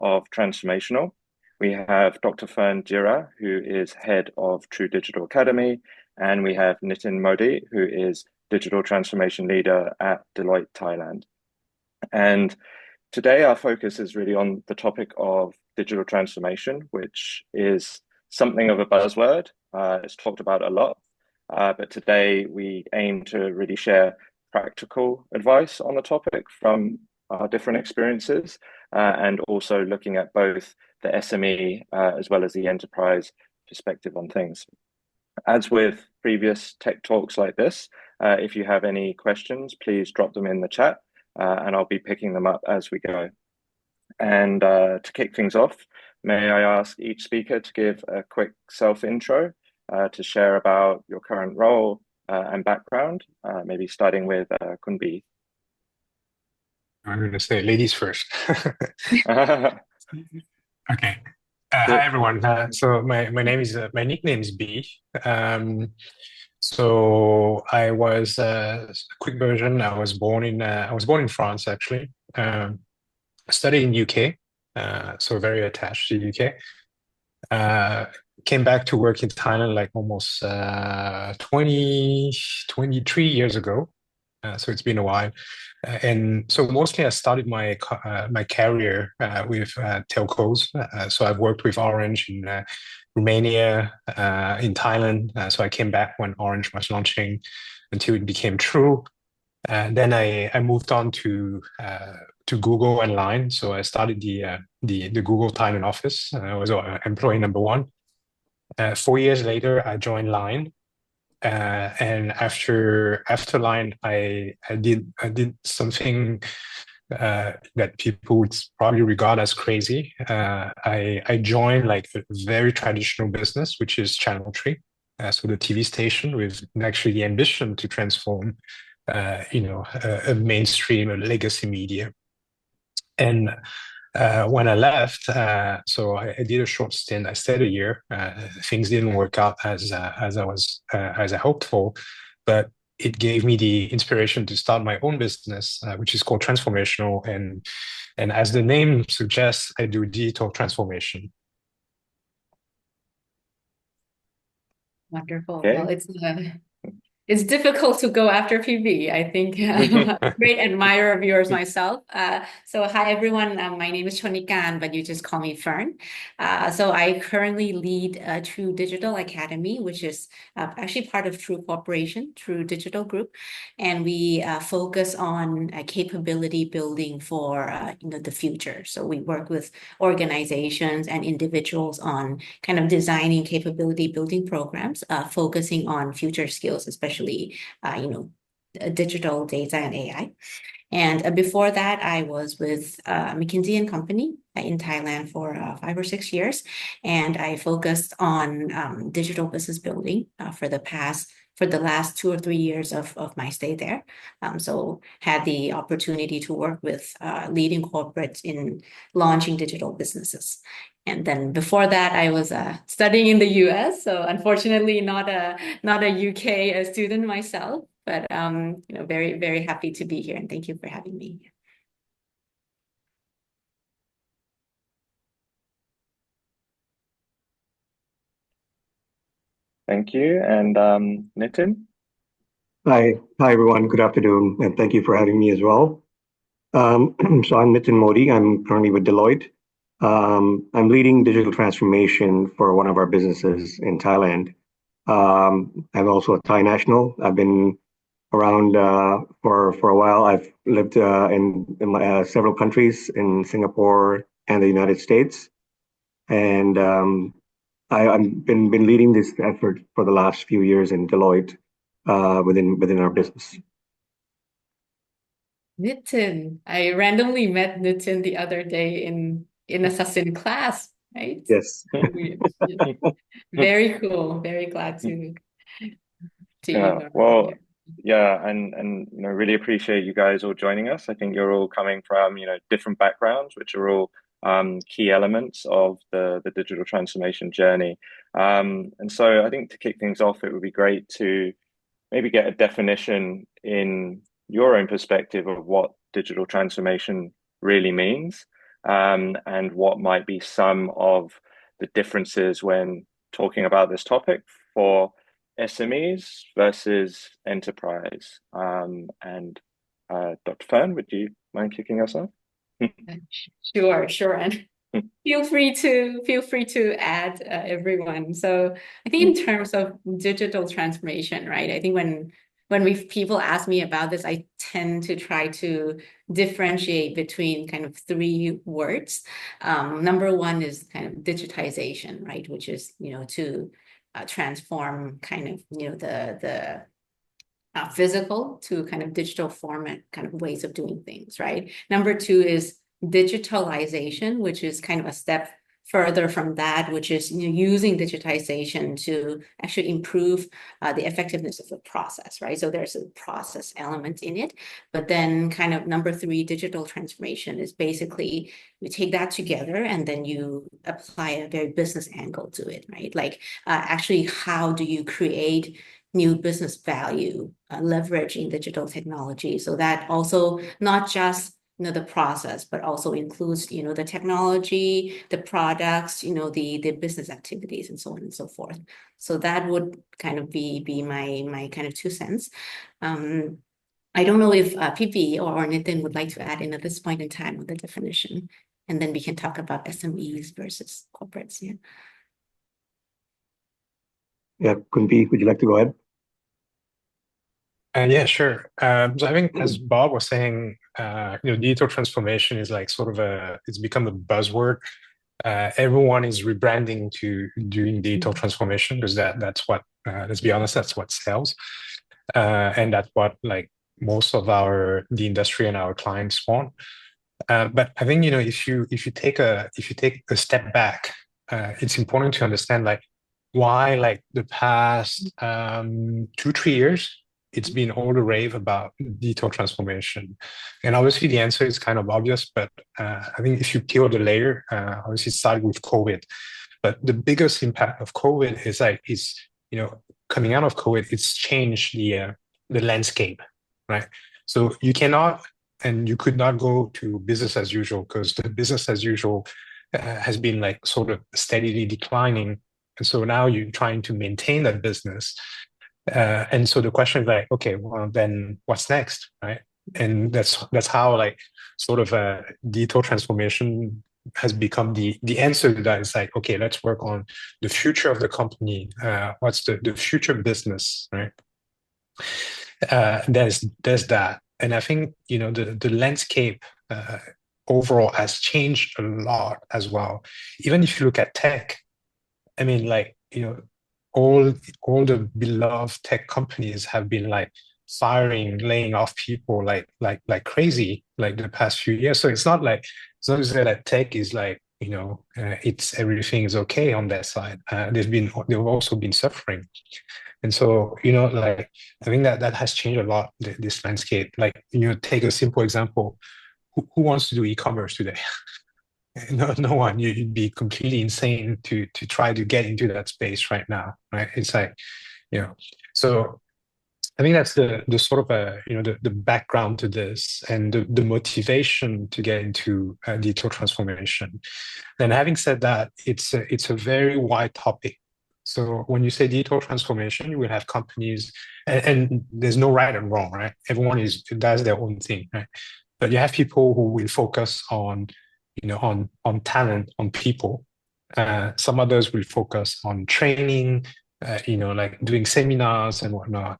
of Transformational. We have Dr. Chonnikarn Jira, who is head of True Digital Academy, and we have Nitin Modi, who is digital transformation leader at Deloitte, Thailand. And today our focus is really on the topic of digital transformation, which is something of a buzzword. It's talked about a lot, but today we aim to really share practical advice on the topic from our different experiences, and also looking at both the SME as well as the enterprise perspective on things. As with previous tech talks like this, if you have any questions, please drop them in the chat, and I'll be picking them up as we go. And to kick things off, may I ask each speaker to give a quick self-intro, to share about your current role and background, maybe starting with Kunbi. I'm going to say ladies first. Okay. Hi everyone. So my name is my nickname is B. So I was quick version. I was born in France actually. Studied in UK. So very attached to UK. Came back to work in Thailand like almost 23 years ago. So it's been a while. And so mostly I started my career with telcos. So I've worked with Orange in Romania, in Thailand. So I came back when Orange was launching until it became True. And then I moved on to Google and Line. So I started the Google Thailand office. I was employee number one. 4 years later, I joined Line. And after Line, I did something that people would probably regard as crazy. I joined like a very traditional business, which is Channel 3, so the TV station with actually the ambition to transform, a mainstream, a legacy media. And when I left, so I did a short stint. I stayed a year. Things didn't work out as I hoped for, but it gave me the inspiration to start my own business, which is called Transformational. And as the name suggests, I do digital transformation. Wonderful. Okay. Well, it's difficult to go after PB. I think I'm a great admirer of yours myself. So hi everyone, my name is Chonnikarn, but you just call me Fern. So I currently lead True Digital Academy, which is actually part of True Corporation, True Digital Group, and we focus on capability building for the future. So we work with organizations and individuals on kind of designing capability building programs, focusing on future skills, especially digital data and AI. And before that, I was with McKinsey and Company in Thailand for 5 or 6 years, and I focused on digital business building for the last 2 or 3 years of my stay there. So had the opportunity to work with leading corporates in launching digital businesses. And then before that, I was studying in the US. So unfortunately, not a UK student myself, but very, very happy to be here. And thank you for having me. Thank you. And Nitin? Hi everyone. Good afternoon, and thank you for having me as well. So I'm Nitin Modi. I'm currently with Deloitte. I'm leading digital transformation for one of our businesses in Thailand. I'm also a Thai national. I've been around for a while. I've lived in several countries in Singapore and the United States, and I've been leading this effort for the last few years in Deloitte within our business. Nitin, I randomly met Nitin the other day in assassin class, right? Yes. Very cool. Very glad to Yeah, well, yeah, and really appreciate you guys all joining us. I think you're all coming from different backgrounds, which are all key elements of the digital transformation journey. And so I think to kick things off, it would be great to maybe get a definition in your own perspective of what digital transformation really means. and what might be some of the differences when talking about this topic for SMEs versus enterprise. And Dr. Fern, would you mind kicking us off? Sure. And feel free to add, everyone. So I think in terms of digital transformation, right? I think when people ask me about this, I tend to try to differentiate between kind of three words. Number one is kind of digitization, right? Which is, to transform kind of, the physical to kind of digital format kind of ways of doing things, right? Number two is digitalization, which is kind of a step further from that, which is using digitization to actually improve the effectiveness of the process, right? So there's a process element in it. But then kind of number three, digital transformation is basically you take that together and then you apply a very business angle to it, right? Like actually, how do you create new business value, leveraging digital technology? So that also not just the process, but also includes the technology, the products, the business activities, and so on and so forth. So that would kind of be my kind of 2 cents. I don't know if PP or Nitin would like to add in at this point in time with the definition, and then we can talk about SMEs versus corporates. Yeah, Kunpi, would you like to go ahead? Yeah, sure. So I think as Bob was saying, digital transformation is like sort of it's become a buzzword. Everyone is rebranding to doing digital transformation because that's what, let's be honest, that's what sells. And that's what like most of the industry and our clients want. But I think, if you take a step back, it's important to understand like why like the past 2-3 years, it's been all the rave about digital transformation. And obviously the answer is kind of obvious, but I think if you peel the layer, obviously it started with COVID. But the biggest impact of COVID is coming out of COVID, it's changed the landscape, right? So you cannot and you could not go to business as usual because the business as usual has been like sort of steadily declining. And so now you're trying to maintain that business. And so the question is like, okay, well, then what's next, right? And that's how like sort of a digital transformation has become the answer to that. Is like, okay, let's work on the future of the company. What's the future business, right? There's that. And I think, the landscape overall has changed a lot as well. Even if you look at tech, I mean, like, all the beloved tech companies have been like laying off people like crazy like the past few years. So it's not to say that tech is like, it's everything is okay on their side. They've also been suffering. And so, like, I think that has changed a lot, this landscape. Like, take a simple example. Who wants to do e-commerce today? No one. You'd be completely insane to try to get into that space right now, right? It's like, so I think that's the sort of the background to this and the motivation to get into digital transformation. Then having said that, it's a very wide topic. So when you say digital transformation, you will have companies, and there's no right and wrong, right? Everyone does their own thing, right? But you have people who will focus on talent, on people. Some others will focus on training, like doing seminars and whatnot.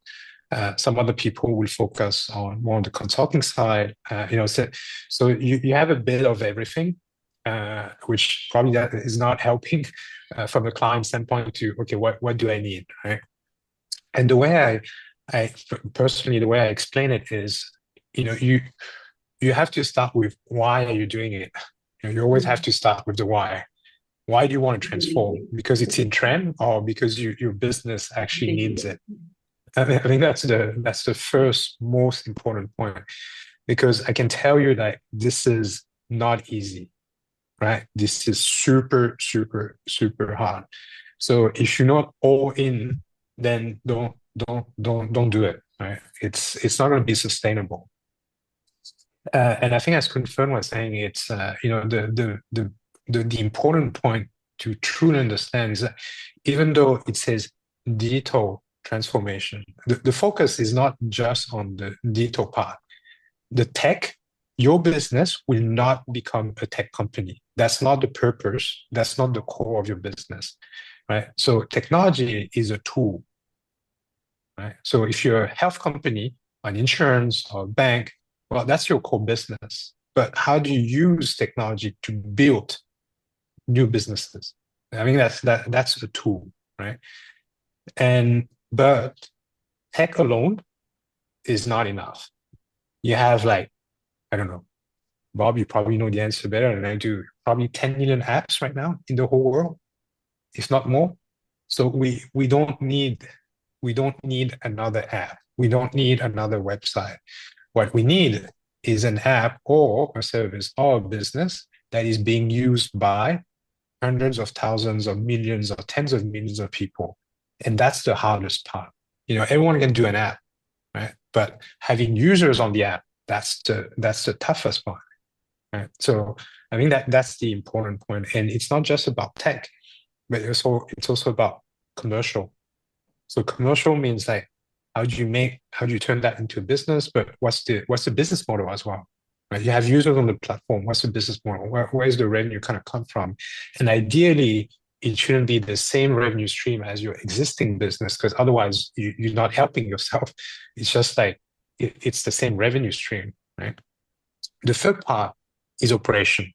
Some other people will focus more on the consulting side. So you have a bit of everything, which probably that is not helping from a client standpoint to, okay, what do I need, right? And the way I personally, the way I explain it is, you have to start with why are you doing it? You always have to start with the why. Why do you want to transform? Because it's in trend or because your business actually needs it? I think that's the first most important point, because I can tell you that this is not easy, right? This is super, super, super hard. So if you're not all in, then don't do it, right? It's not going to be sustainable. And I think as Kunfern was saying, it's the important point to truly understand is that even though it says digital transformation, the focus is not just on the digital part. The tech, your business will not become a tech company. That's not the purpose. That's not the core of your business, right? So technology is a tool, right? So if you're a health company, an insurance or a bank, well, that's your core business. But how do you use technology to build new businesses? I mean, that's the tool, right? But tech alone is not enough. You have I don't know, Bob, you probably know the answer better than I do. Probably 10 million apps right now in the whole world, if not more. So we don't need another app. We don't need another website. What we need is an app or a service or a business that is being used by hundreds of thousands of millions or tens of millions of people. And that's the hardest part. Everyone can do an app, right? But having users on the app, that's the toughest part. Right. So I think that's the important point. And it's not just about tech, but it's also about commercial. So commercial means how do you turn that into a business? But what's the business model as well? Right? You have users on the platform. What's the business model? Where's the revenue kind of come from? And ideally, it shouldn't be the same revenue stream as your existing business, because otherwise you're not helping yourself. It's just it's the same revenue stream, right? The third part is operation.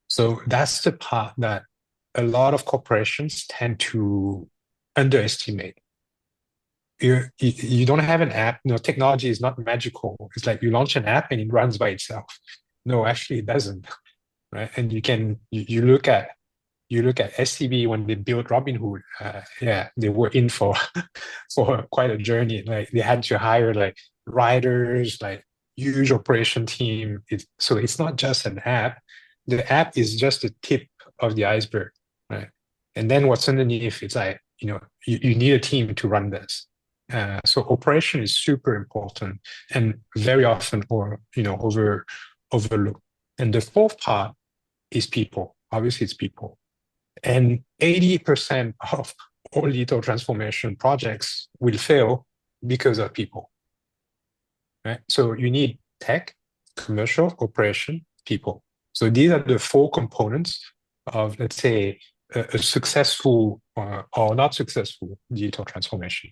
So that's the part that a lot of corporations tend to underestimate. You don't have an app. Technology is not magical. It's like you launch an app and it runs by itself. No, actually it doesn't, right? And you look at SCB when they built Robinhood. They were in for quite a journey. They had to hire writers, huge operation team. So it's not just an app. The app is just the tip of the iceberg, right? And then what's underneath, it's you need a team to run this. So operation is super important and very often overlooked. And the fourth part is people. Obviously, it's people. And 80% of all digital transformation projects will fail because of people. Right? So you need tech, commercial, operation, people. So these are the four components of, let's say, a successful or not successful digital transformation.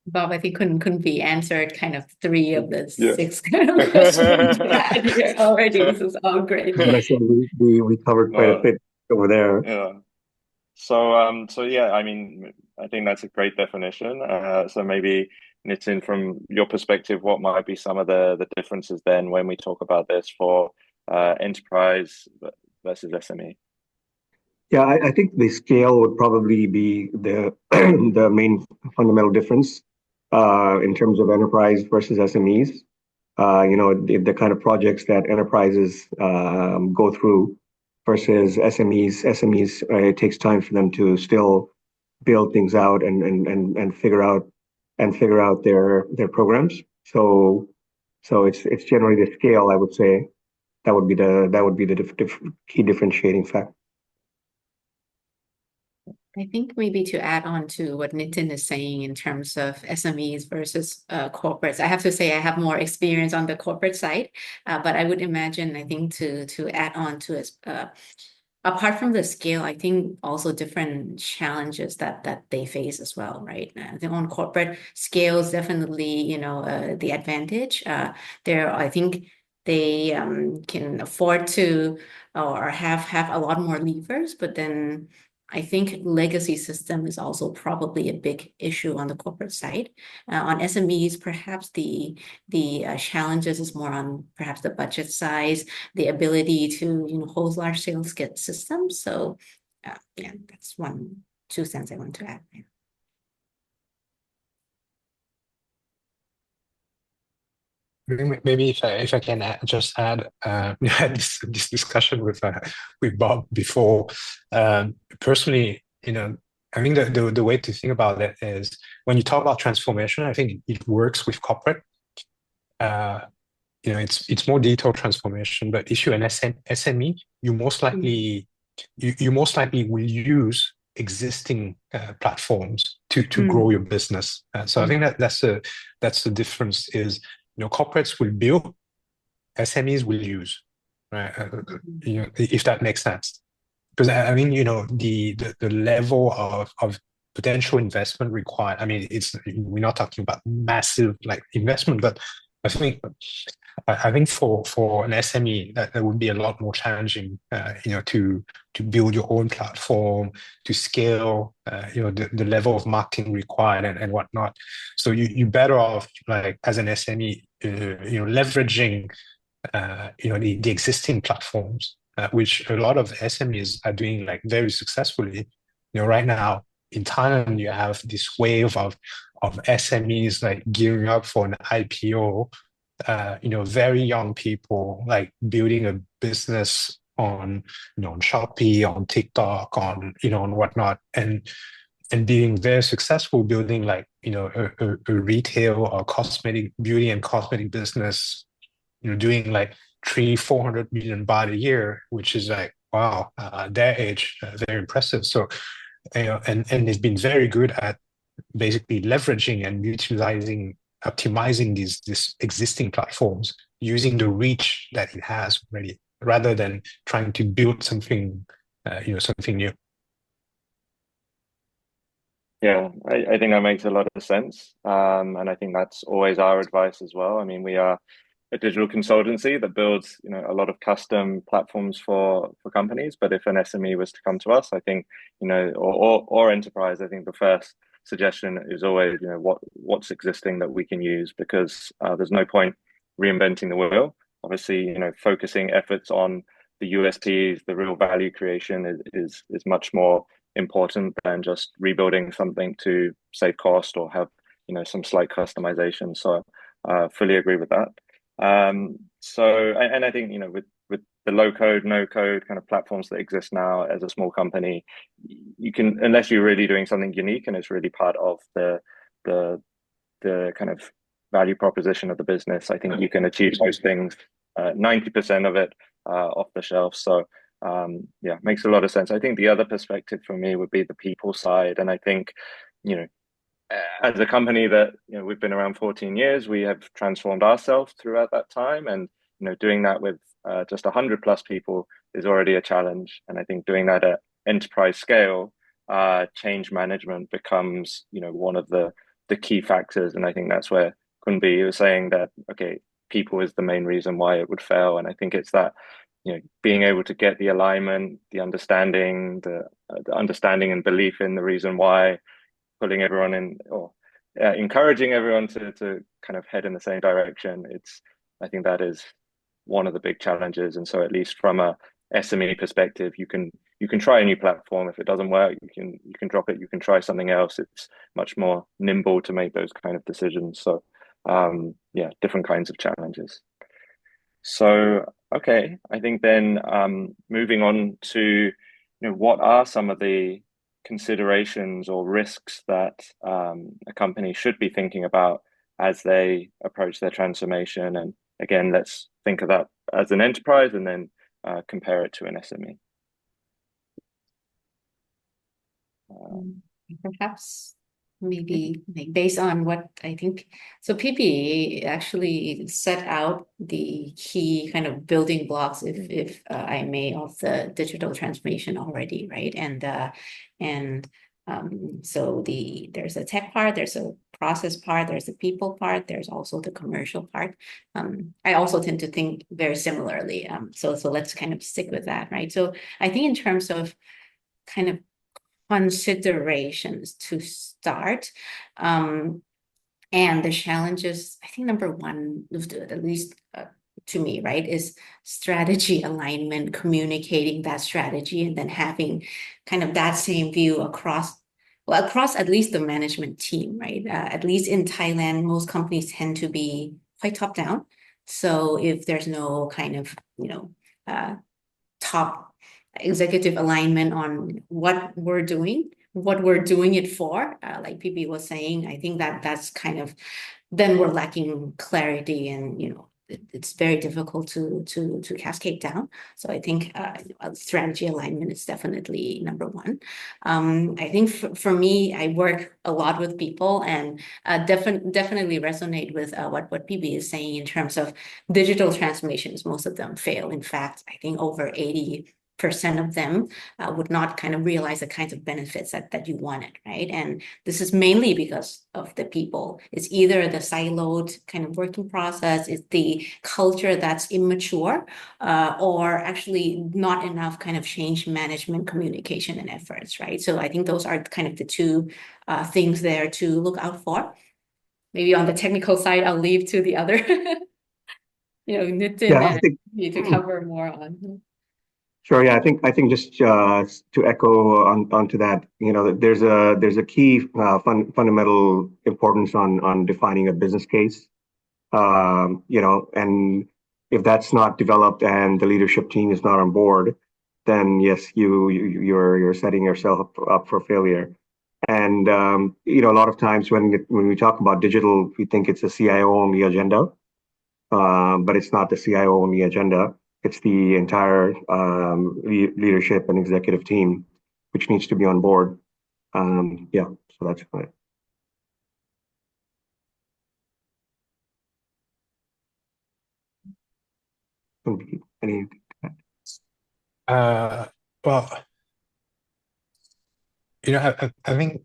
Bob, I think couldn't be answered kind of 3 of the 6 kind of questions we had here already. This is all great. We covered quite a bit over there. Yeah. So yeah, I mean, I think that's a great definition. So maybe Nitin, from your perspective, what might be some of the differences then when we talk about this for enterprise versus SME? Yeah, I think the scale would probably be the the main fundamental difference in terms of enterprise versus SMEs. The kind of projects that enterprises go through versus SMEs. SMEs, it takes time for them to still build things out and figure out their programs. So it's generally the scale. I would say that would be the key differentiating factor. I think maybe to add on to what Nitin is saying in terms of SMEs versus corporates, I have to say I have more experience on the corporate side, but I would imagine, I think to add on to it, apart from the scale, I think also different challenges that they face as well, right? I think on corporate scale is definitely, the advantage. I think they can afford to or have a lot more levers, but then I think legacy system is also probably a big issue on the corporate side. On SMEs, perhaps the challenges is more on perhaps the budget size, the ability to hold large sales get systems. So that's 2 cents I want to add. Yeah. Maybe if I can just add, we had this discussion with Bob before. Personally, I think the way to think about it is when you talk about transformation, I think it works with corporate. it's more digital transformation. But if you're an SME, you most likely will use existing platforms to grow your business. So I think that's the difference. Is corporates will build, SMEs will use, right? If that makes sense. Because I mean, the level of potential investment required. I mean, we're not talking about massive investment, but I think for an SME that would be a lot more challenging, to build your own platform, to scale, the level of marketing required and whatnot. So you're better off as an SME, leveraging, the existing platforms, which a lot of SMEs are doing very successfully. Right now in Thailand, you have this wave of SMEs gearing up for an IPO. Very young people building a business on Shopee, on TikTok, on whatnot, and being very successful building a retail or beauty and cosmetic business, doing 300-400 million baht a year, which is wow, their age, very impressive. So and they've been very good at basically leveraging and utilizing, optimizing these existing platforms, using the reach that it has already, rather than trying to build something new. Yeah, I think that makes a lot of sense. And I think that's always our advice as well. I mean, we are a digital consultancy that builds, a lot of custom platforms for companies. But if an SME was to come to us, I think, or enterprise, I think the first suggestion is always, what's existing that we can use, because there's no point reinventing the wheel. Obviously, focusing efforts on the USPs, the real value creation is much more important than just rebuilding something to save cost or have, some slight customization. So fully agree with that. And I think, with the low code, no code kind of platforms that exist now as a small company, you can, unless you're really doing something unique and it's really part of the kind of value proposition of the business, I think you can achieve those things, 90% of it off the shelf. So yeah, makes a lot of sense. I think the other perspective for me would be the people side. And I think, as a company that, we've been around 14 years, we have transformed ourselves throughout that time. And, doing that with just 100+ people is already a challenge. And I think doing that at enterprise scale, change management becomes, one of the key factors. And I think that's where Kunbi was saying that, okay, people is the main reason why it would fail. And I think it's that, being able to get the alignment, the understanding, the understanding and belief in the reason why, pulling everyone in, or encouraging everyone to kind of head in the same direction. I think that is one of the big challenges. And so at least from a SME perspective, you can try a new platform. If it doesn't work, you can drop it, you can try something else. It's much more nimble to make those kind of decisions. So yeah, different kinds of challenges. So okay, I think then moving on to, what are some of the considerations or risks that a company should be thinking about as they approach their transformation? And again, let's think of that as an enterprise and then compare it to an SME. Perhaps maybe based on what I think. So PP actually set out the key kind of building blocks, if I may, of the digital transformation already, right? And so there's a tech part, there's a process part, there's a people part, there's also the commercial part. I also tend to think very similarly. So let's kind of stick with that, right? So I think in terms of kind of considerations to start, and the challenges, I think number one, at least to me, right, is strategy alignment, communicating that strategy, and then having kind of that same view across at least the management team, right? At least in Thailand, most companies tend to be quite top down. So if there's no kind of, top executive alignment on what we're doing it for, like PP was saying, I think that's kind of then we're lacking clarity, and it's very difficult to cascade down. So I think strategy alignment is definitely number one. I think for me, I work a lot with people, and definitely resonate with what PB is saying in terms of digital transformations. Most of them fail. In fact, I think over 80% of them would not kind of realize the kinds of benefits that you wanted, right? And this is mainly because of the people. It's either the siloed kind of working process, it's the culture that's immature, or actually not enough kind of change management, communication, and efforts, right? So I think those are kind of the two things there to look out for. Maybe on the technical side, I'll leave to the other, Nitin Yeah, I think to cover more on. Sure. Yeah, I think just to echo onto that, there's a key fundamental importance on defining a business case. And if that's not developed and the leadership team is not on board, then yes, you're setting yourself up for failure. And a lot of times when we talk about digital, we think it's a CIO only agenda, but it's not the CIO only agenda. It's the entire leadership and executive team, which needs to be on board. Yeah, so that's fine. Any? Well, I think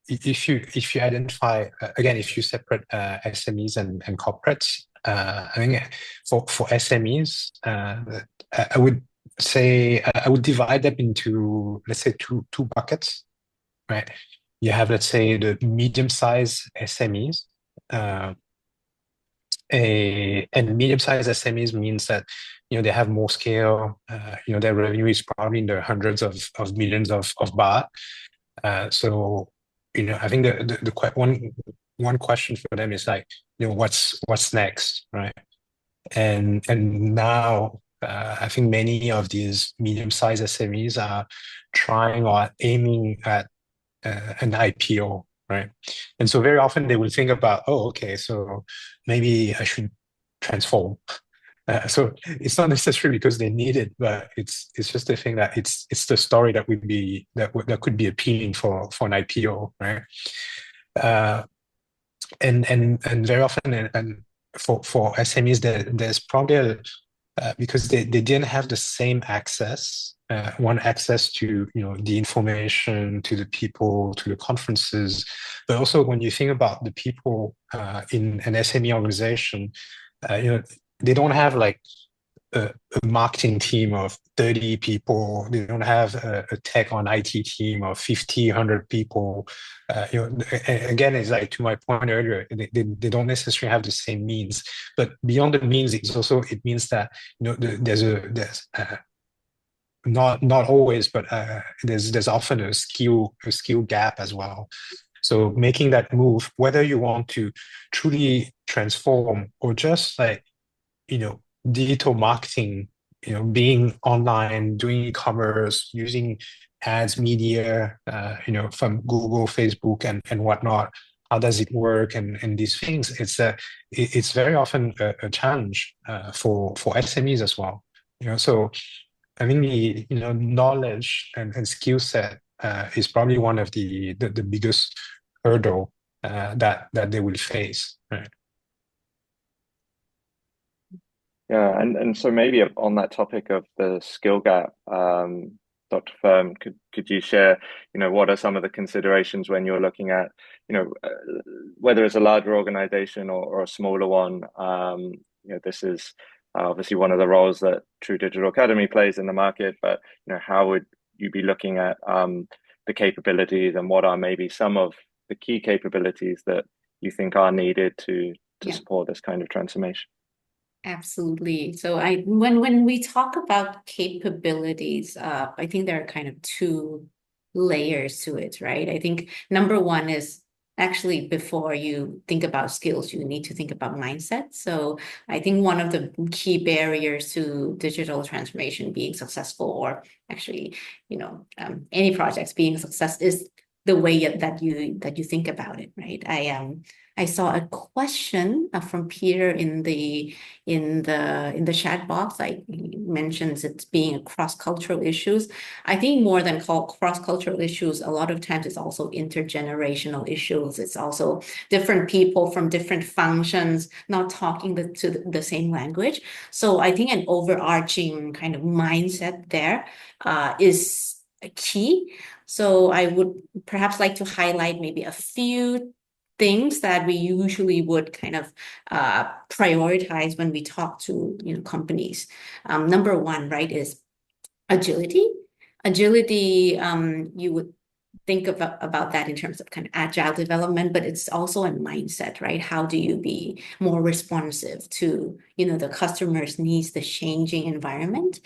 if you identify again, if you separate SMEs and corporates, I think for SMEs, I would say I would divide them into, let's say, two buckets, right? You have, let's say, the medium-sized SMEs, and medium-sized SMEs means that they have more scale. Their revenue is probably in the hundreds of millions of baht. So I think the one question for them is like, what's next, right? And now I think many of these medium-sized SMEs are trying or aiming at an IPO, right? And so very often they will think about, oh, okay, so maybe I should transform. So it's not necessarily because they need it, but it's just the thing that it's the story that could be appealing for an IPO, right? And very often, and for SMEs, there's probably because they didn't have the same access, access to the information, to the people, to the conferences, but also when you think about the people in an SME organization, they don't have like a marketing team of 30 people. They don't have a tech on IT team of 50, 100 people. Again, it's like to my point earlier, they don't necessarily have the same means. But beyond the means, it means that there's not always, but there's often a skill gap as well. So making that move, whether you want to truly transform or just like digital marketing, being online, doing e-commerce, using ads, media, from Google, Facebook, and whatnot. How does it work? And these things, it's very often a challenge for SMEs as well. So I think the knowledge and skill set is probably one of the biggest hurdle that they will face, right? Yeah, and so maybe on that topic of the skill gap, Dr. Fern, could you share, what are some of the considerations when you're looking at, whether it's a larger organization or a smaller one? This is obviously one of the roles that True Digital Academy plays in the market, but how would you be looking at the capabilities, and what are maybe some of the key capabilities that you think are needed to support this kind of transformation? Absolutely. So when we talk about capabilities, I think there are kind of two layers to it, right? I think number one is actually before you think about skills, you need to think about mindset. So I think one of the key barriers to digital transformation being successful, or actually, any projects being a success, is the way that you think about it, right? I saw a question from Peter in the chat box. Like he mentions it's being a cross-cultural issues. I think more than cross-cultural issues, a lot of times it's also intergenerational issues. It's also different people from different functions not talking the same language. So I think an overarching kind of mindset there is a key. So I would perhaps like to highlight maybe a few things that we usually would kind of prioritize when we talk to companies. Number one, right, is agility. Agility, you would think about that in terms of kind of agile development, but it's also a mindset, right? How do you be more responsive to the customer's needs, the changing environment?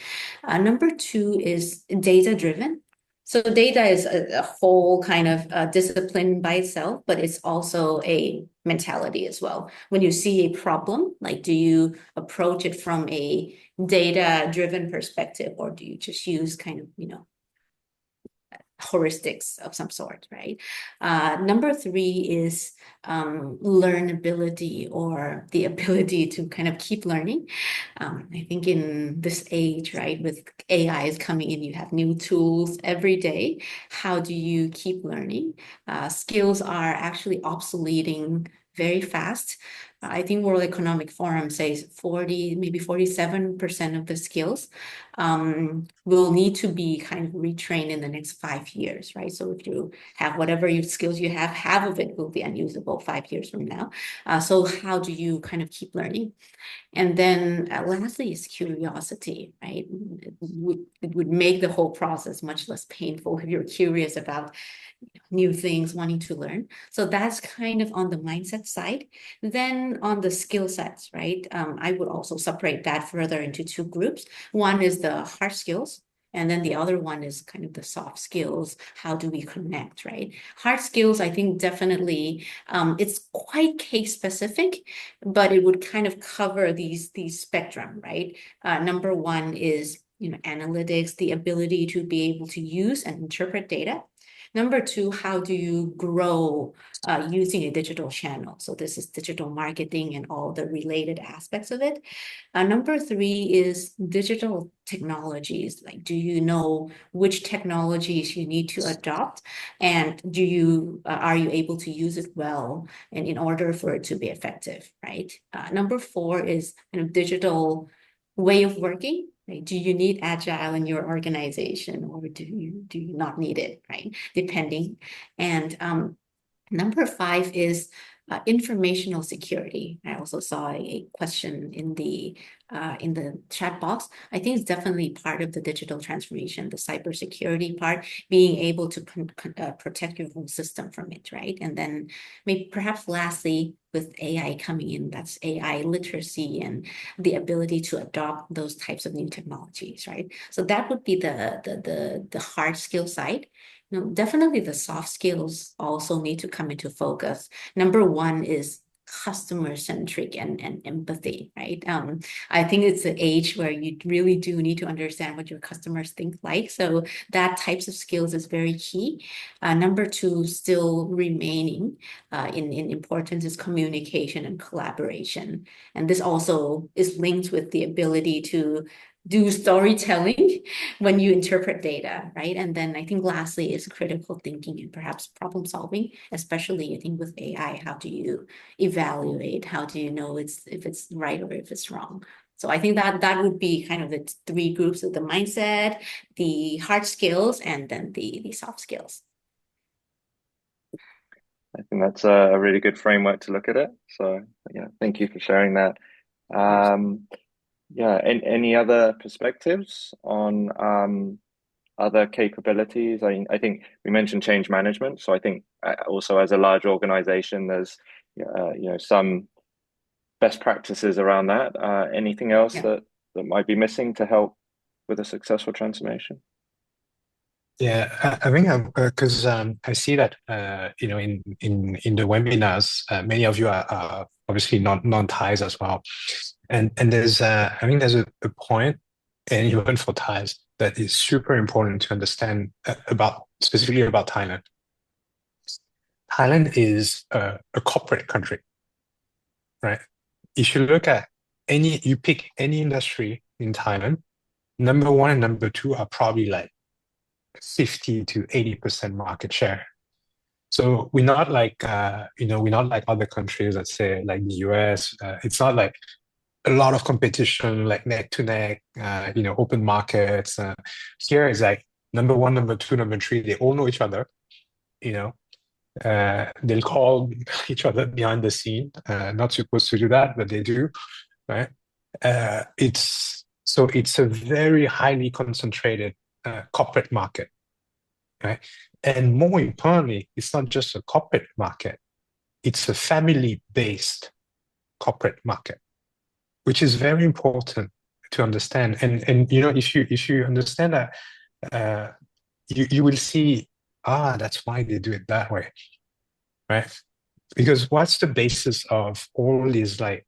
Number two is data driven. So data is a whole kind of discipline by itself, but it's also a mentality as well. When you see a problem, like do you approach it from a data-driven perspective, or do you just use kind of, heuristics of some sort, right? Number three is learnability, or the ability to kind of keep learning. I think in this age, right, with AI is coming in, you have new tools every day. How do you keep learning? Skills are actually obsoleting very fast. I think World Economic Forum says 40, maybe 47% of the skills will need to be kind of retrained in the next 5 years, right? So if you have whatever skills you have, half of it will be unusable 5 years from now. So how do you kind of keep learning? And then lastly is curiosity, right? It would make the whole process much less painful if you're curious about new things, wanting to learn. So that's kind of on the mindset side. Then on the skill sets, right? I would also separate that further into two groups. One is the hard skills, and then the other one is kind of the soft skills. How do we connect, right? Hard skills, I think definitely, it's quite case specific, but it would kind of cover these spectrum, right? Number one is analytics, the ability to be able to use and interpret data. Number two, how do you grow using a digital channel? So this is digital marketing and all the related aspects of it. Number three is digital technologies. Like, do you know which technologies you need to adopt, and are you able to use it well, and in order for it to be effective, right? Number four is kind of digital way of working. Right? Do you need agile in your organization, or do you not need it, right? Depending. And number five is informational security. I also saw a question in the chat box. I think it's definitely part of the digital transformation, the cybersecurity part, being able to protect your whole system from it, right? And then maybe perhaps lastly, with AI coming in, that's AI literacy and the ability to adopt those types of new technologies, right? So that would be the hard skill side. Definitely the soft skills also need to come into focus. Number one is customer-centric and empathy, right? I think it's the age where you really do need to understand what your customers think like. So that types of skills is very key. Number two, still remaining in importance, is communication and collaboration. And this also is linked with the ability to do storytelling when you interpret data, right? And then I think lastly is critical thinking and perhaps problem solving, especially I think with AI. How do you evaluate? How do you know if it's right or if it's wrong? So I think that would be kind of the three groups of the mindset, the hard skills, and then the soft skills. I think that's a really good framework to look at it. So yeah, thank you for sharing that. Yeah, any other perspectives on other capabilities? I think we mentioned change management. So I think also as a large organization, there's some best practices around that. Anything else that might be missing to help with a successful transformation? Yeah, I think because I see that in the webinars, many of you are obviously non-Thais as well, and there's I think there's a point, and even for Thais, that is super important to understand specifically about Thailand. Thailand is a corporate country, right? If you look at you pick any industry in Thailand, number one and number two are probably like 50 to 80% market share. So we're not like, we're not like other countries, let's say like the US. It's not like a lot of competition, like neck to neck, open markets. Here is like number one, number two, number three, they all know each other, they'll call each other behind the scene. Not supposed to do that, but they do, right? It's a very highly concentrated corporate market, right? And more importantly, it's not just a corporate market; it's a family-based corporate market, which is very important to understand. And if you understand that, you will see, that's why they do it that way, right? Because what's the basis of all these like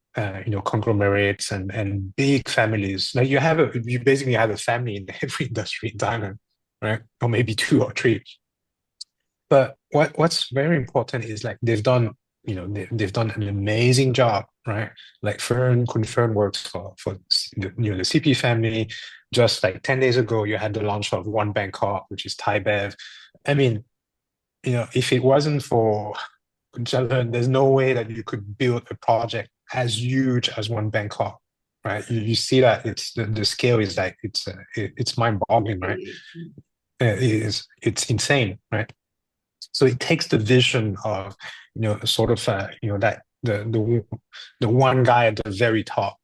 conglomerates and big families? Like you basically have a family in every industry in Thailand, right? Or maybe two or three. But what's very important is like they've done an amazing job, right? Like Fern works for the CP family. Just like 10 days ago, you had the launch of One Bangkok, which is Thai Bev. I mean, if it wasn't for Jalan, there's no way that you could build a project as huge as One Bangkok, right? You see that the scale is like it's mind-boggling, right? It's insane, right? So it takes the vision of sort of that the one guy at the very top,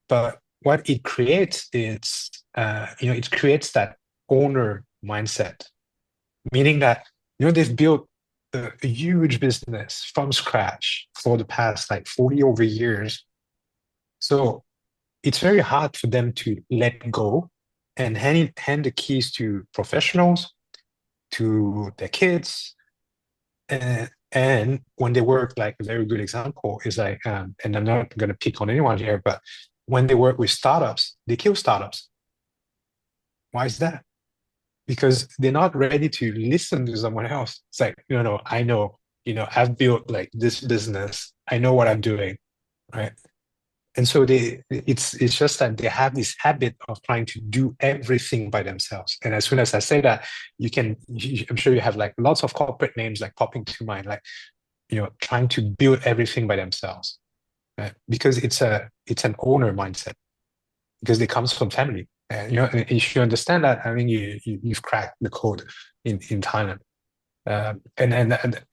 but what it creates is it creates that owner mindset, meaning that they've built a huge business from scratch for the past like 40 over years. So it's very hard for them to let go and hand the keys to professionals, to their kids. And when they work, like a very good example is like, and I'm not going to pick on anyone here, but when they work with startups, they kill startups. Why is that? Because they're not ready to listen to someone else. It's like, I know, I've built like this business. I know what I'm doing, right? And so it's just that they have this habit of trying to do everything by themselves. And as soon as I say that, I'm sure you have like lots of corporate names like popping to mind, like, trying to build everything by themselves, right? Because it's an owner mindset, because it comes from family. And if you understand that, I mean, you've cracked the code in Thailand. And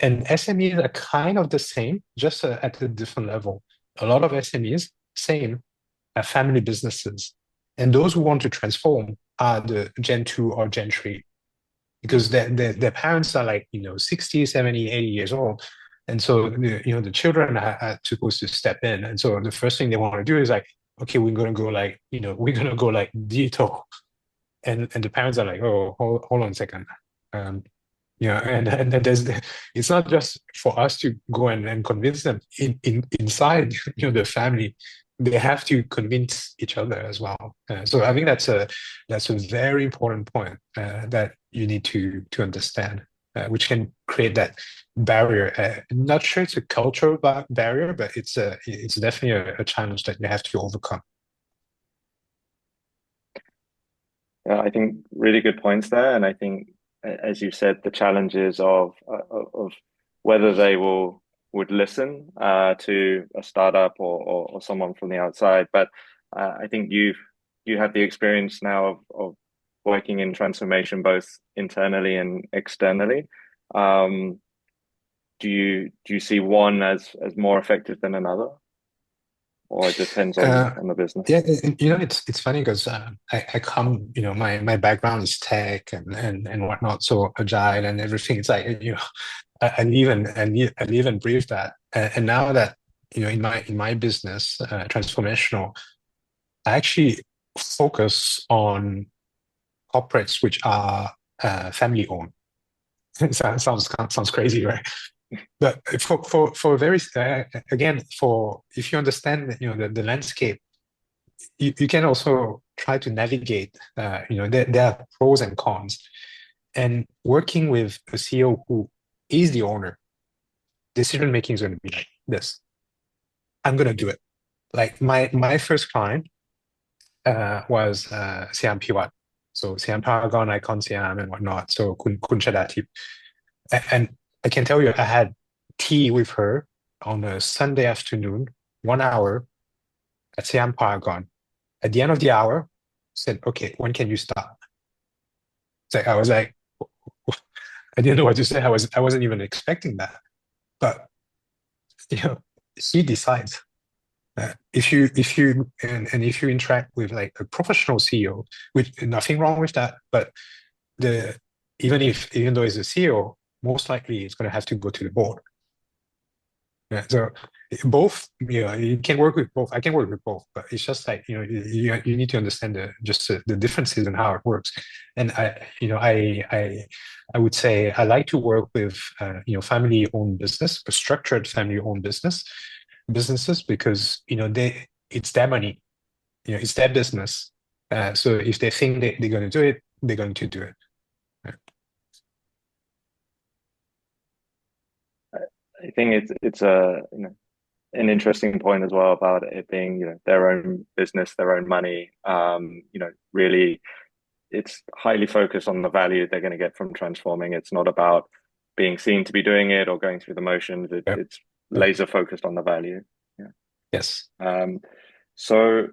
SMEs are kind of the same, just at a different level. A lot of SMEs, same, are family businesses. And those who want to transform are the Gen 2 or Gen 3, because their parents are like, 60, 70, 80 years old. And so, the children are supposed to step in. And so the first thing they want to do is like, okay, we're going to go like digital. And the parents are like, oh, hold on a second. And it's not just for us to go and convince them inside the family. They have to convince each other as well. So I think that's a very important point that you need to understand, which can create that barrier. Not sure it's a cultural barrier, but it's definitely a challenge that you have to overcome. Yeah, I think really good points there, and I think, as you said, the challenges of whether they would listen to a startup or someone from the outside. But I think you have the experience now of working in transformation both internally and externally. Do you see one as more effective than another, or it depends on the business? Yeah, it's funny because I come, my background is tech and whatnot, so agile and everything. It's like, I live and breathe that. And now that, in my business, Transformational, I actually focus on corporates which are family owned. Sounds crazy, right? But for very again, for if you understand the landscape, you can also try to navigate. There are pros and cons, and working with a CEO who is the owner, decision making is going to be like this. I'm going to do it. Like my first client was Siam Piwat. So Siam Paragon, Icon Siam and whatnot. So Kun Chadatip. And I can tell you, I had tea with her on a Sunday afternoon, 1 hour at Siam Paragon. At the end of the hour, said, okay, when can you start? So I was like, I didn't know what to say. I wasn't even expecting that. But he decides. If you if you interact with like a professional CEO, which nothing wrong with that, but even though it's a CEO, most likely it's going to have to go to the board. Yeah, so both, you can work with both. I can work with both, but it's just like you need to understand the differences and how it works. And I would say I like to work with family-owned business, structured family-owned businesses, because it's their money, it's their business. So if they think they're going to do it, they're going to do it. I think it's an interesting point as well about it being their own business, their own money. Really, it's highly focused on the value they're going to get from transforming. It's not about being seen to be doing it or going through the motions. It's laser focused on the value. Yeah. Yes. So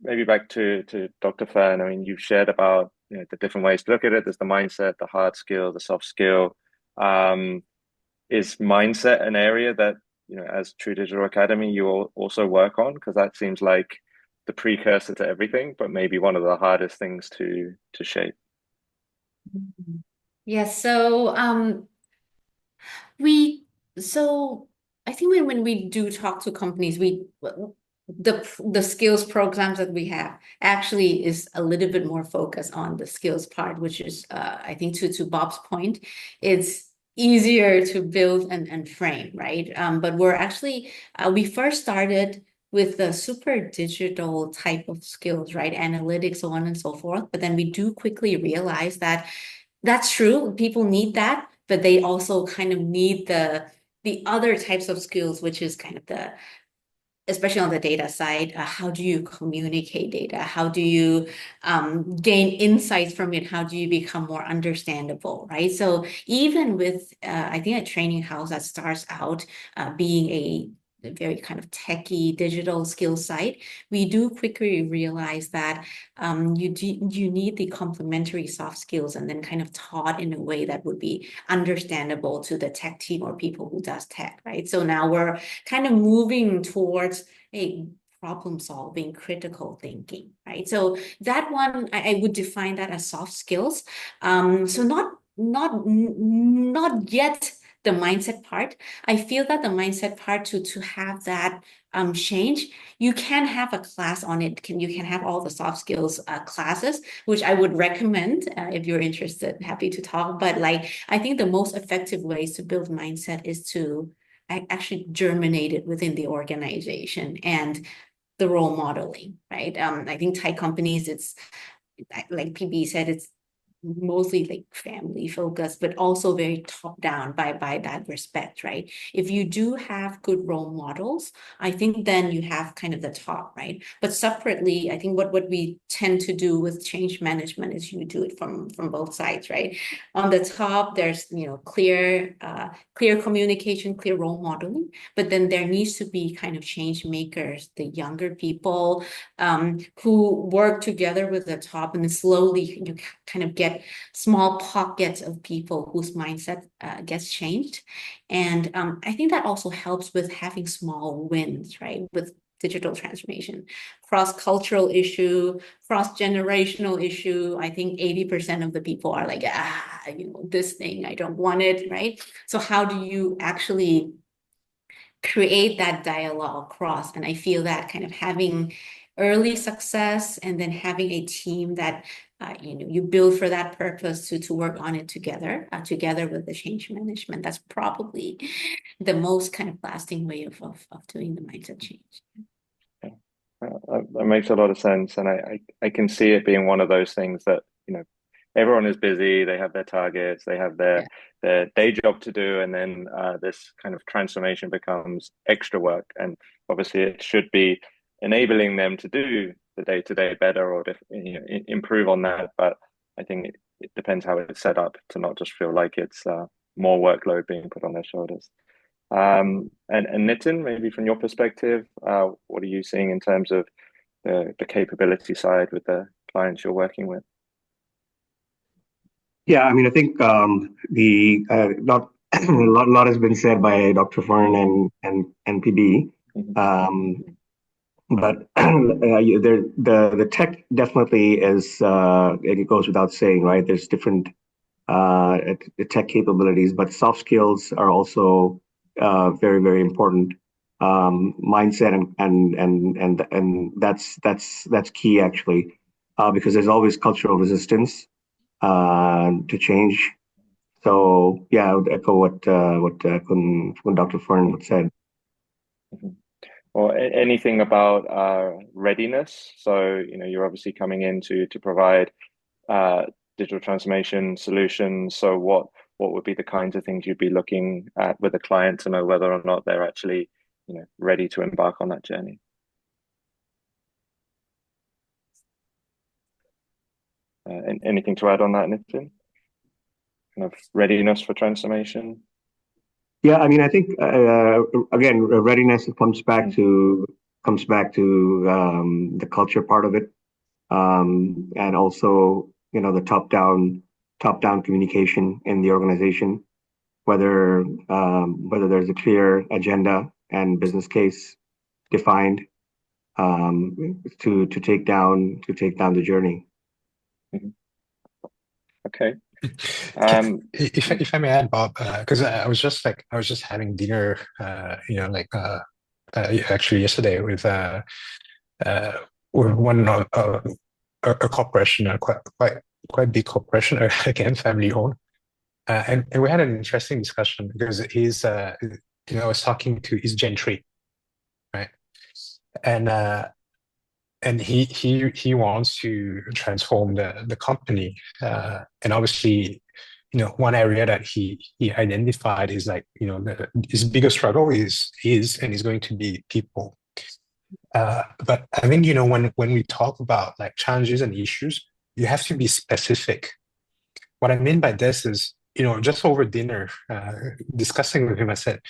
maybe back to Dr. Fern. I mean, you've shared about the different ways to look at it. There's the mindset, the hard skill, the soft skill. Is mindset an area that as True Digital Academy you also work on? Because that seems like the precursor to everything, but maybe one of the hardest things to shape. Yes. So I think when we do talk to companies, the skills programs that we have actually is a little bit more focused on the skills part, which is I think to Bob's point, it's easier to build and frame, right? But we're actually we first started with the super digital type of skills, right? Analytics, so on and so forth. But then we do quickly realize that that's true. People need that, but they also kind of need the other types of skills, which is kind of especially on the data side, how do you communicate data? How do you gain insights from it? How do you become more understandable, right? So even with, I think a training house that starts out being a very kind of techie digital skill site, we do quickly realize that you need the complementary soft skills and then kind of taught in a way that would be understandable to the tech team or people who does tech, right? So now we're kind of moving towards a problem solving, critical thinking, right? So that one, I would define that as soft skills. So not yet the mindset part. I feel that the mindset part to have that change, you can have a class on it. You can have all the soft skills classes, which I would recommend if you're interested. Happy to talk. But like, I think the most effective ways to build mindset is to actually germinate it within the organization and the role modeling, right? I think Thai companies, it's like PB said, it's mostly like family focused, but also very top down by that respect, right? If you do have good role models, I think then you have kind of the top, right? But separately, I think what we tend to do with change management is you do it from both sides, right? On the top, there's clear communication, clear role modeling, but then there needs to be kind of change makers, the younger people who work together with the top, and then slowly you kind of get small pockets of people whose mindset gets changed. And I think that also helps with having small wins, right? With digital transformation, cross-cultural issue, cross-generational issue. I think 80% of the people are like, this thing, I don't want it, right? So how do you actually create that dialogue across? And I feel that kind of having early success and then having a team that you build for that purpose to work on it together with the change management. That's probably the most kind of lasting way of doing the mindset change. That makes a lot of sense, and I can see it being one of those things that everyone is busy, they have their targets, they have Yeah. their day job to do, and then this kind of transformation becomes extra work. And obviously, it should be enabling them to do the day-to-day better or improve on that. But I think it depends how it's set up to not just feel like it's more workload being put on their shoulders. And Nitin, maybe from your perspective, what are you seeing in terms of the capability side with the clients you're working with? Yeah, I mean, I think the not a lot has been said by Dr. Fern and PB, but the tech definitely is. It goes without saying, right? There's different tech capabilities, but soft skills are also very, very important. Mindset and that's key actually, because there's always cultural resistance to change. So yeah, I would echo what Dr. Fern said. Or anything about readiness. So, you're obviously coming in to provide digital transformation solutions. So what would be the kinds of things you'd be looking at with a client to know whether or not they're actually, ready to embark on that journey? Anything to add on that, Nitin? Kind of readiness for transformation? Yeah, I mean, I think again, readiness comes back to the culture part of it, and also the top down communication in the organization, whether there's a clear agenda and business case defined to take down the journey. Okay. If I may add, Bob, because I was just having dinner, actually yesterday with one a corporation, quite big corporation, again family owned, and we had an interesting discussion because I was talking to his Gen 3, right, and he wants to transform the company, and obviously, one area that he identified is like, his biggest struggle is and is going to be people. But I think, when we talk about like challenges and issues, you have to be specific. What I mean by this is, just over dinner, discussing with him, I said,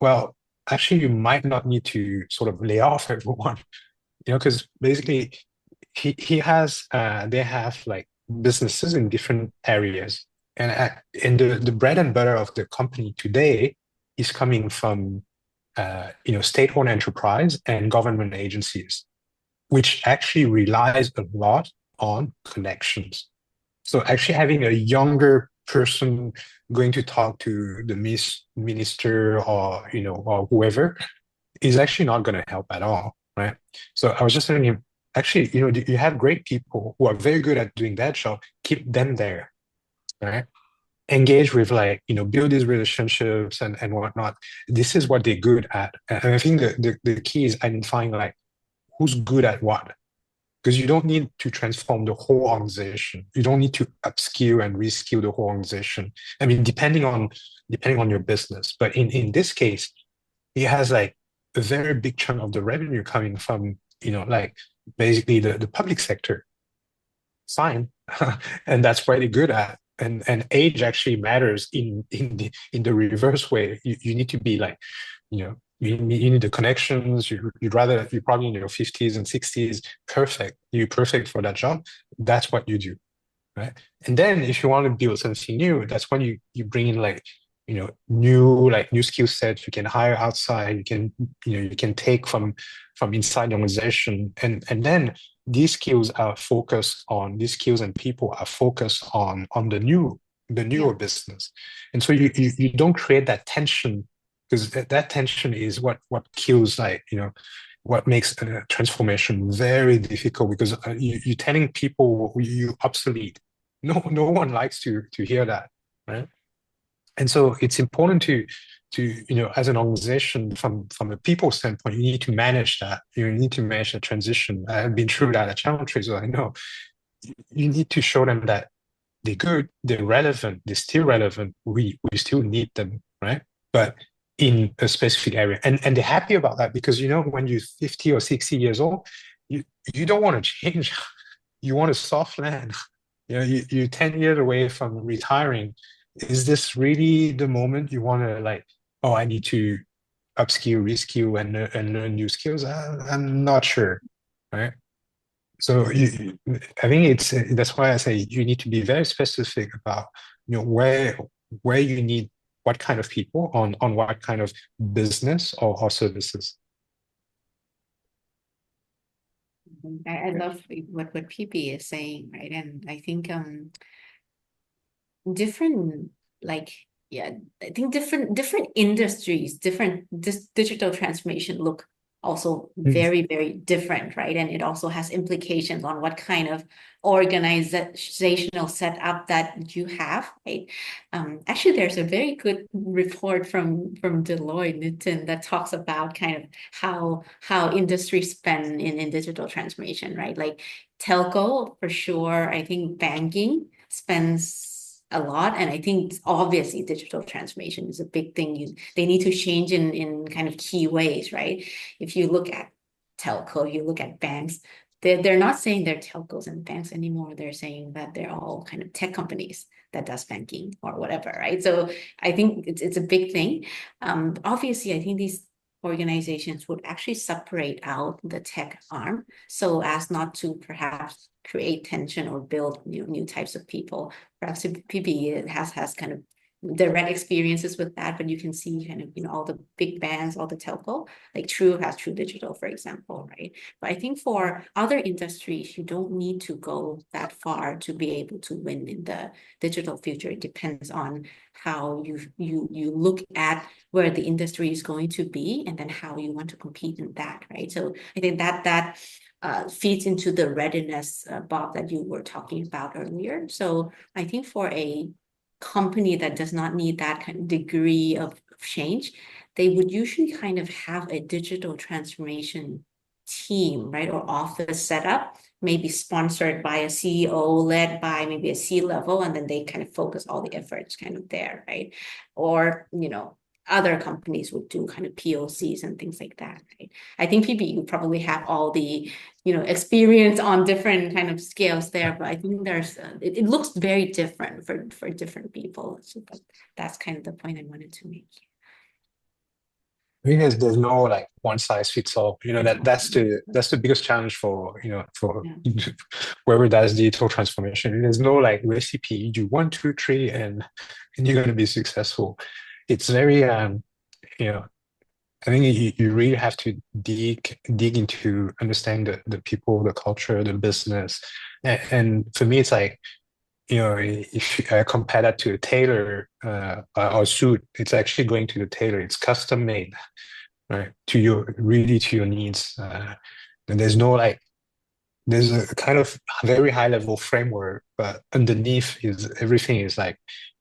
well, actually, you might not need to sort of lay off everyone, because basically they have like businesses in different areas. And the bread and butter of the company today is coming from state-owned enterprise and government agencies, which actually relies a lot on connections. So actually having a younger person going to talk to the minister or whoever is actually not going to help at all, right? So I was just telling him, actually, you have great people who are very good at doing that job. Keep them there, right? Engage with build these relationships and whatnot. This is what they're good at. And I think the key is identifying like who's good at what. Because you don't need to transform the whole organization. You don't need to upskill and reskill the whole organization. I mean, depending on your business. But in this case, he has like a very big chunk of the revenue coming from, basically the public sector. Fine. And that's what they're good at. And age actually matters in the reverse way. You need to be like, you need the connections. You're probably in your 50s and 60s. Perfect. You're perfect for that job. That's what you do, right? And then if you want to build something new, that's when you bring in like, new skill sets. You can hire outside. You can take from inside the organization, and then these skills and people are focused on the newer business. And so you don't create that tension, because that tension is what kills, what makes a transformation very difficult, because you're telling people you obsolete. No one likes to hear that, right? And so it's important to as an organization, from a people standpoint, you need to manage that. You need to manage the transition. I've been through that at Channel Tree, so I know you need to show them that they're good, they're relevant, they're still relevant. We still need them, right? But in a specific area, and they're happy about that because when you're 50 or 60 years old, you don't want to change. You want a soft land. You're 10 years away from retiring. Is this really the moment you want to oh, I need to upskill, reskill, and learn new skills? I'm not sure, right? So I think that's why I say you need to be very specific about where you need what kind of people on what kind of business or services. I love what PB is saying, right? And I think different I think different industries, digital transformation look also very, very different, right? And it also has implications on what kind of organizational setup that you have, right? Actually, there's a very good report from Deloitte, Nitin, that talks about kind of how industries spend in digital transformation, right? Like telco, for sure. I think banking spends a lot, and I think obviously digital transformation is a big thing. They need to change in kind of key ways, right? If you look at telco, you look at banks, they're not saying they're telcos and banks anymore. They're saying that they're all kind of tech companies that does banking or whatever, right? So I think it's a big thing. Obviously, I think these organizations would actually separate out the tech arm so as not to perhaps create tension or build new types of people. Perhaps PB has kind of direct experiences with that, but you can see kind of all the big bands, all the telco, like True has True Digital, for example, right? But I think for other industries, you don't need to go that far to be able to win in the digital future. It depends on how you look at where the industry is going to be, and then how you want to compete in that, right? So I think that feeds into the readiness, Bob, that you were talking about earlier. So I think for a company that does not need that kind of degree of change, they would usually kind of have a digital transformation team, right? Or office set up, maybe sponsored by a CEO, led by maybe a C-level, and then they kind of focus all the efforts kind of there, right? Or, other companies would do kind of POCs and things like that, right? I think PB, you probably have all the, experience on different kind of scales there, but I think it looks very different for different people. So that's kind of the point I wanted to make. I mean, there's no one size fits all. That's the biggest challenge for whoever does digital transformation. There's no recipe. You do 1, 2, 3, and you're going to be successful. It's very I think you really have to dig into understand the people, the culture, the business, and for me, it's if I compare that to a tailor or suit, it's actually going to the tailor. It's custom made, right? To your needs. And there's no there's a kind of very high level framework, but underneath everything is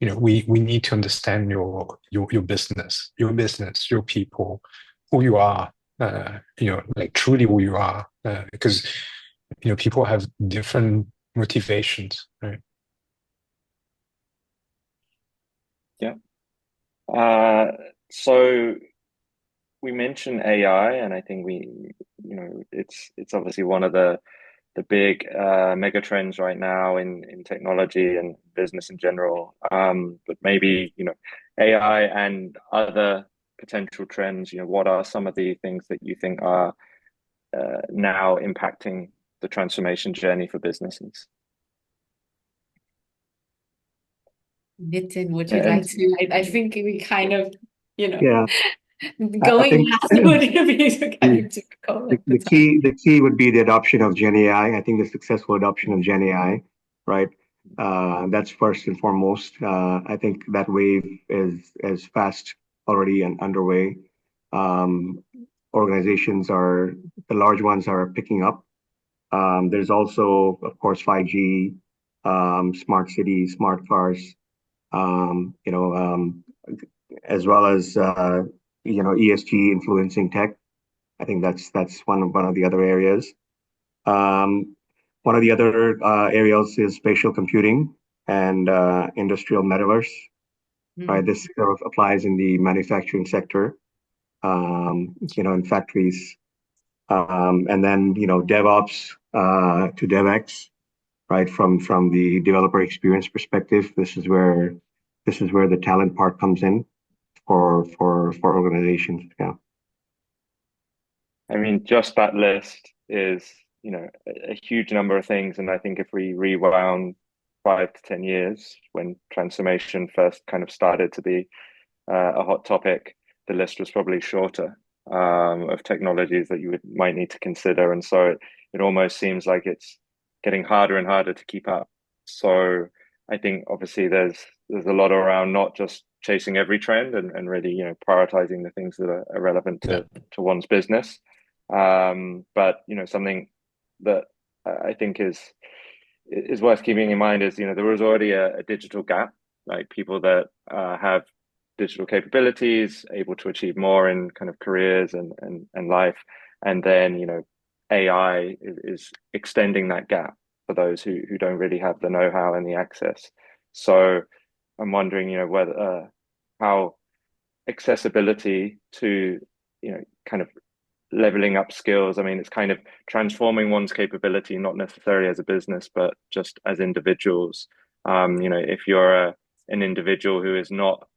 we need to understand your business, your people, who you are, truly who you are, because people have different motivations, right? Yeah. So we mentioned AI, and I think it's obviously one of the big mega trends right now in technology and business in general. But maybe AI and other potential trends. What are some of the things that you think are now impacting the transformation journey for businesses? Nitin, would you like to? I think we kind of, Yeah. going last would be kind of difficult. The key would be the adoption of Gen AI. I think the successful adoption of Gen AI, right? That's first and foremost. I think that wave is fast already and underway. Organizations the large ones are picking up. There's also, of course, 5G, smart cities, smart cars, as well as ESG influencing tech. I think that's one of the other areas. One of the other areas is spatial computing. and industrial metaverse. Right, this sort of applies in the manufacturing sector, in factories, and then DevOps to DevX, right? From the developer experience perspective, this is where the talent part comes in for organizations. Yeah. I mean, just that list is, a huge number of things. And I think if we rewound 5 to 10 years when transformation first kind of started to be a hot topic, the list was probably shorter of technologies that you might need to consider. And so it almost seems like it's getting harder and harder to keep up. So I think obviously there's a lot around not just chasing every trend and really, prioritizing the things that are relevant to one's business. But something that I think is worth keeping in mind is, there was already a digital gap, like people that have digital capabilities, able to achieve more in kind of careers and life. And then, AI is extending that gap for those who don't really have the know-how and the access. So I'm wondering, whether how accessibility to, kind of leveling up skills. I mean, it's kind of transforming one's capability, not necessarily as a business, but just as individuals. If you're an individual who is not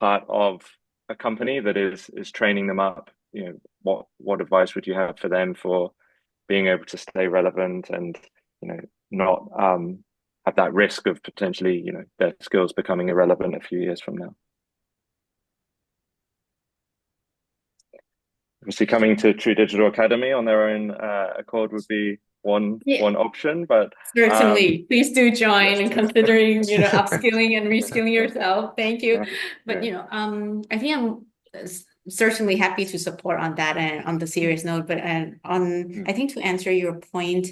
part of a company that is training them up, what advice would you have for them for being able to stay relevant and, not have that risk of potentially, their skills becoming irrelevant a few years from now? Obviously, coming to True Digital Academy on their own accord would be one option, but certainly, please do join and considering upskilling and reskilling yourself. Thank you. But I think I'm certainly happy to support on that and on the serious note. But I think to answer your point,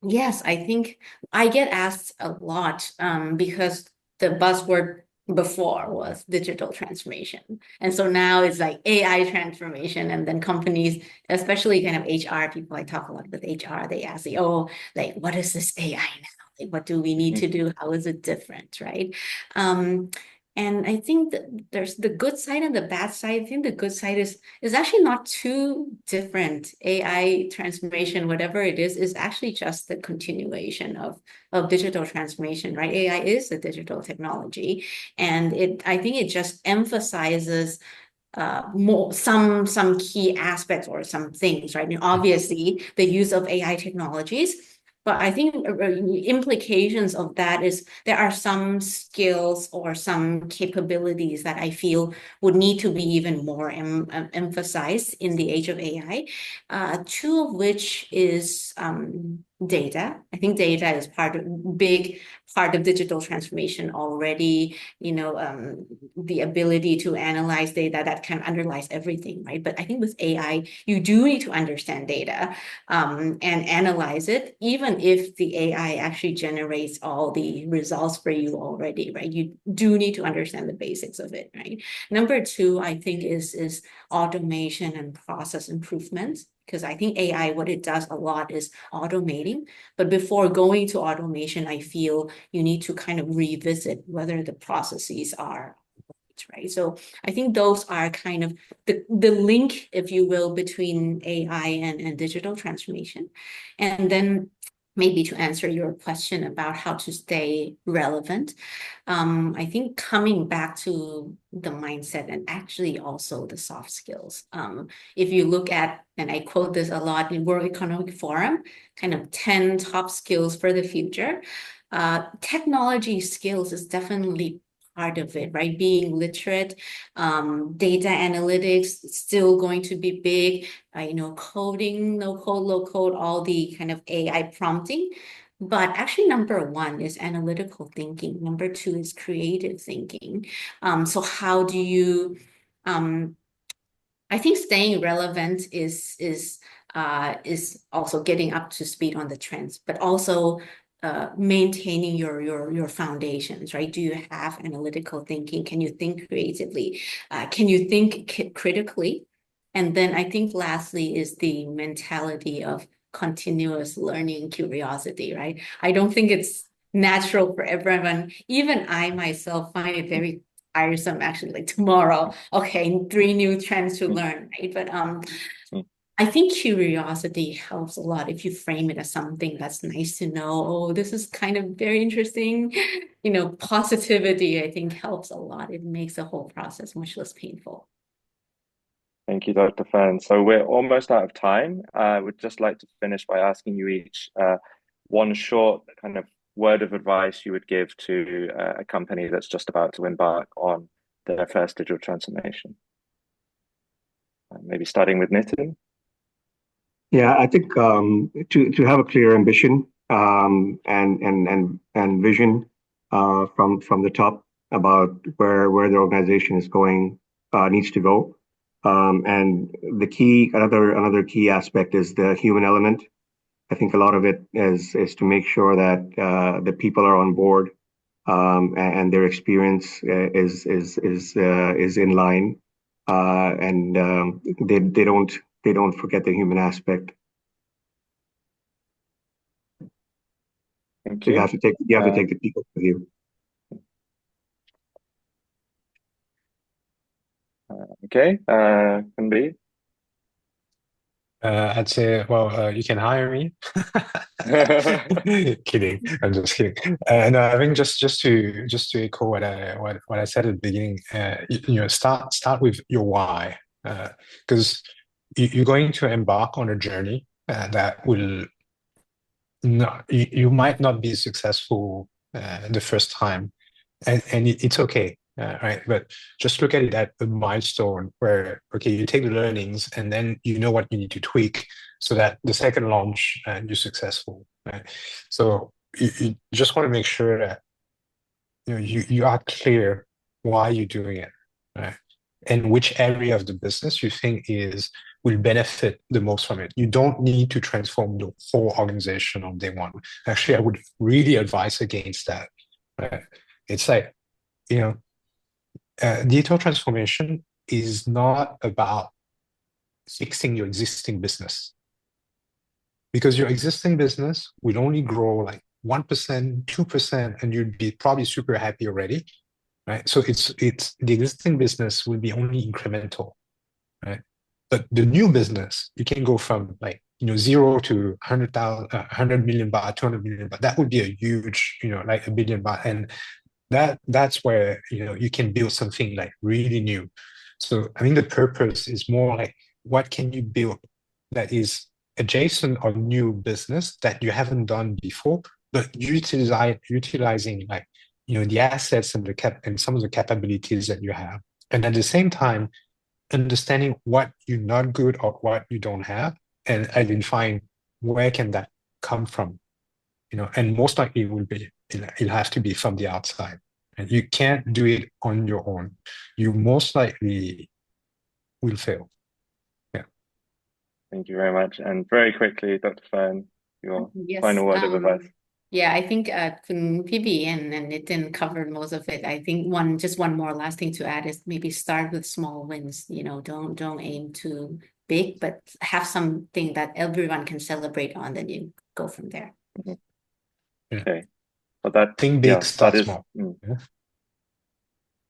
yes, I think I get asked a lot because the buzzword before was digital transformation. And so now it's like AI transformation. And then companies, especially kind of HR people, I talk a lot with HR, they ask, what is this AI now? Like, what do we need to do? How is it different, right? And I think that there's the good side and the bad side. I think the good side is actually not too different. AI transformation, whatever it is actually just the continuation of digital transformation, right? AI is a digital technology, and I think it just emphasizes more some key aspects or some things, right? And obviously, the use of AI technologies. But I think implications of that is there are some skills or some capabilities that I feel would need to be even more emphasized in the age of AI. Two of which is data. I think data is big part of digital transformation already. The ability to analyze data that can underlies everything, right? But I think with AI, you do need to understand data and analyze it, even if the AI actually generates all the results for you already, right? You do need to understand the basics of it, right? Number two, I think is automation and process improvements. Because I think AI, what it does a lot is automating. But before going to automation, I feel you need to kind of revisit whether the processes are right. So I think those are kind of the link, if you will, between AI and digital transformation. And then maybe to answer your question about how to stay relevant, I think coming back to the mindset and actually also the soft skills. If you look at, and I quote this a lot in World Economic Forum, kind of 10 top skills for the future. Technology skills is definitely part of it, right? Being literate, data analytics still going to be big, coding, no code, low code, all the kind of AI prompting. But actually, number one is analytical thinking. Number two is creative thinking. So how do you, I think staying relevant is also getting up to speed on the trends, but also maintaining your foundations, right? Do you have analytical thinking? Can you think creatively? Can you think critically? And then I think lastly is the mentality of continuous learning, curiosity, right? I don't think it's natural for everyone. Even I myself find it very tiresome actually, like tomorrow, okay, 3 new trends to learn, right? But I think curiosity helps a lot if you frame it as something that's nice to know. Oh, this is kind of very interesting. Positivity, I think, helps a lot. It makes the whole process much less painful. Thank you, Dr. Fern. So we're almost out of time. I would just like to finish by asking you each one short kind of word of advice you would give to a company that's just about to embark on their first digital transformation. Maybe starting with Nitin. Yeah, I think to have a clear ambition and vision from the top about where the organization is going needs to go. And the key another key aspect is the human element. I think a lot of it is to make sure that the people are on board and their experience is in line and they don't forget the human aspect. Thank So you. you have to take the people with you. Okay, can be. I'd say, well, you can hire me. Kidding. I'm just kidding. No, I think just to echo what I said at the beginning. Start with your why, because you're going to embark on a journey that will not. You might not be successful the first time, and it's okay. Right, but just look at it at a milestone where, okay, you take the learnings and then you know what you need to tweak so that the second launch you're successful. Right, so you just want to make sure that you are clear why you're doing it, right, and which area of the business you think will benefit the most from it. You don't need to transform the whole organization on day one. Actually, I would really advise against that. Right, it's like digital transformation is not about fixing your existing business, because your existing business will only grow like 1%, 2%, and you'd be probably super happy already, right? So it's the existing business will be only incremental, right? But the new business, you can go from like 0 to 100,000, 100 million baht, 200 million baht. That would be a huge, like 1 billion baht, and that's where you can build something like really new. So I think the purpose is more like, what can you build that is adjacent or new business that you haven't done before, but utilizing like the assets and and some of the capabilities that you have, and at the same time understanding what you're not good or what you don't have, and identifying where can that come from. And most likely it'll have to be from the outside. And you can't do it on your own. You most likely will fail. Yeah. Thank you very much. And very quickly, Dr. Fern, your final word of advice. Yeah, I think Kun PB and Nitin covered most of it. I think one more last thing to add is maybe start with small wins. Don't aim too big, but have something that everyone can celebrate on, then you go from there. Mm-hmm. Okay, but think big, start small. Yeah.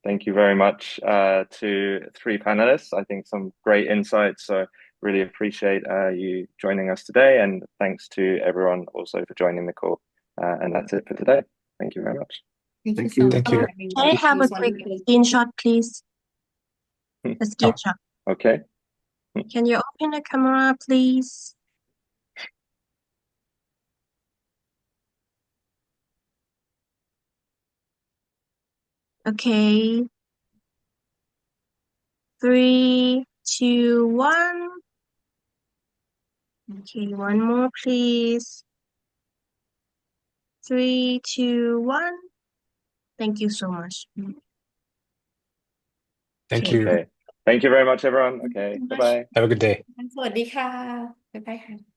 Thank you very much to 3 panelists. I think some great insights. So really appreciate you joining us today, and thanks to everyone also for joining the call. And that's it for today. Thank you very much. Thank you. Thank you. Can I have a quick screenshot, please? A screenshot. Okay. Can you open the camera, please? Okay. 3, 2, 1. Okay, one more, please. 3, 2, 1. Thank you so much. Thank you. Okay. Thank you very much, everyone. Okay. Bye-bye. Have a good day. สวัสดีค่ะ บ๊ายบายค่ะ